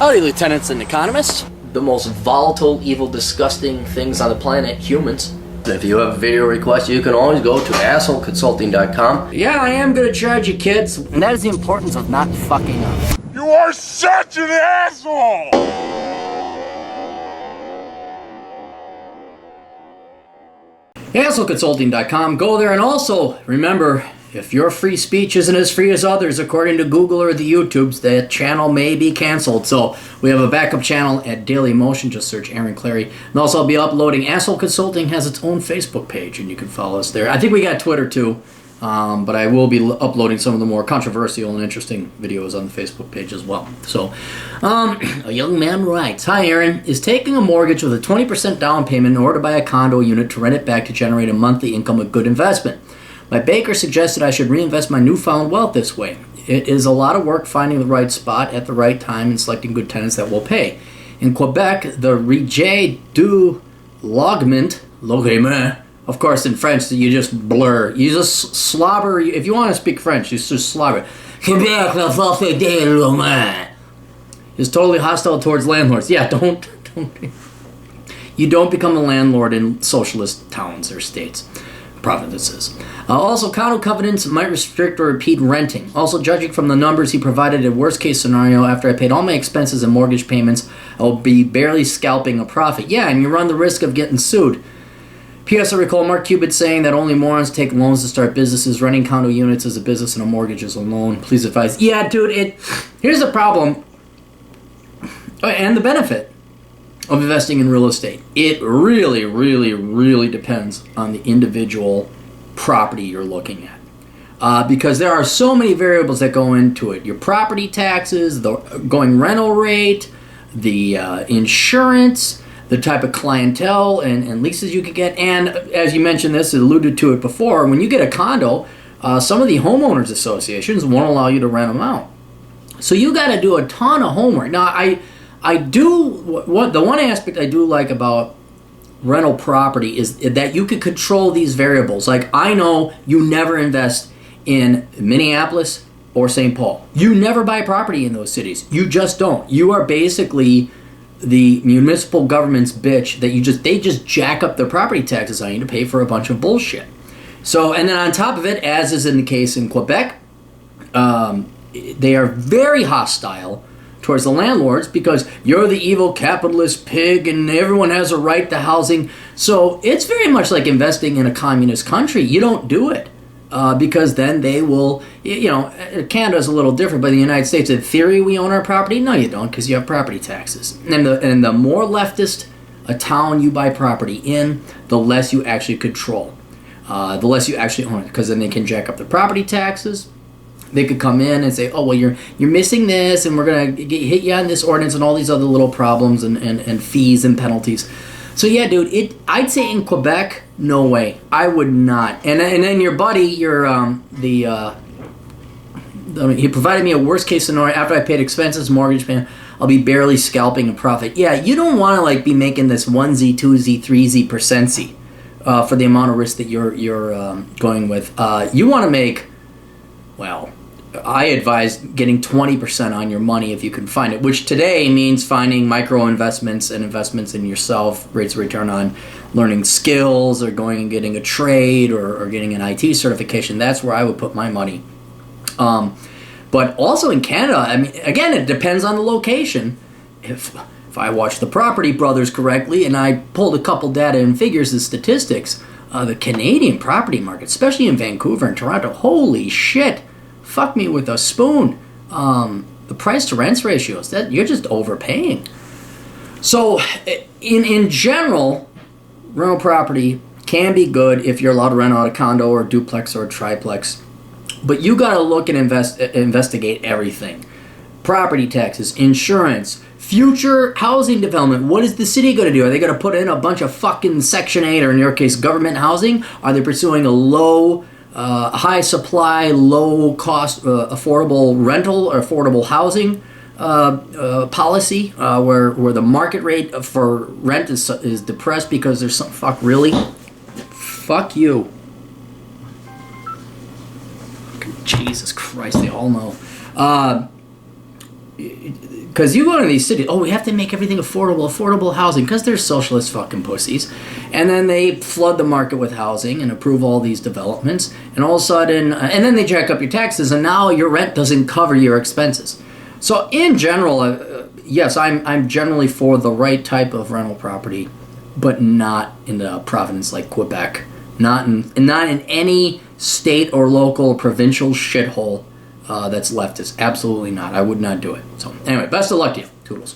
Howdy, lieutenants and economists. The most volatile, evil, disgusting things on the planet, humans. If you have a video request, you can always go to assholeconsulting.com. Yeah, I am gonna charge you, kids. And that is the importance of not fucking up. You are such an asshole! assholeconsulting.com. Go there, and also remember, if your free speech isn't as free as others, according to Google or the YouTubes, that channel may be canceled. So we have a backup channel at Daily Motion. Just search Aaron Clary. And also I'll be uploading. Asshole Consulting has its own Facebook page, and you can follow us there. I think we got Twitter too, but I will be uploading some of the more controversial and interesting videos on the Facebook page as well. So, a young man writes, "Hi Aaron, is taking a mortgage with a 20% down payment in order to buy a condo unit to rent it back to generate a monthly income a good investment? My banker suggested I should reinvest my newfound wealth this way. It is a lot of work finding the right spot at the right time and selecting good tenants that will pay. In Quebec, the Régé du Logement, of course in French you just blur, you just slobber, if you want to speak French, you just slobber. Quebec, is totally hostile towards landlords. Yeah, don't. You don't become a landlord in socialist towns or states. Provinces. Also, condo covenants might restrict or impede renting. Also, judging from the numbers he provided, a worst-case scenario, after I paid all my expenses and mortgage payments, I will be barely scalping a profit. Yeah, and you run the risk of getting sued. P.S. I recall Mark Cuban saying that only morons take loans to start businesses. Renting condo units is a business and a mortgage is a loan. Please advise." Yeah, dude, here's the problem. And the benefit of investing in real estate. It really, really, really depends on the individual property you're looking at. Because there are so many variables that go into it. Your property taxes, the going rental rate, the insurance, the type of clientele and leases you can get. And as you mentioned this, alluded to it before, when you get a condo, some of the homeowners associations won't allow you to rent them out. So you got to do a ton of homework. Now, I do, the one aspect I do like about rental property is that you can control these variables. Like, I know you never invest in Minneapolis or St. Paul. You never buy property in those cities. You just don't. You are basically the municipal government's bitch that they just jack up their property taxes on you to pay for a bunch of bullshit. So, and then on top of it, as is in the case in Quebec, they are very hostile towards the landlords because you're the evil capitalist pig and everyone has a right to housing. So it's very much like investing in a communist country. You don't do it because then they will, Canada's a little different, but in the United States, in theory, we own our property. No, you don't, because you have property taxes. And the more leftist a town you buy property in, the less you actually control. The less you actually own it, because then they can jack up the property taxes. They could come in and say, "Oh, well, you're missing this, and we're gonna hit you on this ordinance and all these other little problems and fees and penalties." So yeah, dude, I'd say in Quebec, no way, I would not. And then your buddy, he provided me a worst case scenario after I paid expenses, mortgage payment. I'll be barely scalping a profit. Yeah, you don't want to be making this 1Z, 2Z, 3Z %, for the amount of risk that you're going with. You want to make, well, I advise getting 20% on your money if you can find it, which today means finding micro investments and investments in yourself, rates of return on learning skills or going and getting a trade or getting an IT certification. That's where I would put my money. But also in Canada, I mean, again, it depends on the location. If I watch the Property Brothers correctly and I pulled a couple data and figures and statistics, the Canadian property market, especially in Vancouver and Toronto, holy shit, fuck me with a spoon. The price to rents ratios, that you're just overpaying. So in general, rental property can be good if you're allowed to rent out a condo or a duplex or a triplex, but you got to look and investigate everything. Property taxes, insurance, future housing development. What is the city going to do? Are they going to put in a bunch of fucking Section 8, or in your case, government housing? Are they pursuing a high supply, low cost, affordable rental or affordable housing policy where the market rate for rent is depressed because there's some fuck you. Jesus Christ, they all know. because you go to these cities, we have to make everything affordable housing, because they're socialist fucking pussies. And then they flood the market with housing and approve all these developments. And all of a sudden, and then they jack up your taxes, and now your rent doesn't cover your expenses. So in general, yes, I'm generally for the right type of rental property, but not in a province like Quebec. Not in any state or local or provincial shithole that's leftist. Absolutely not. I would not do it. So anyway, best of luck to you. Toodles.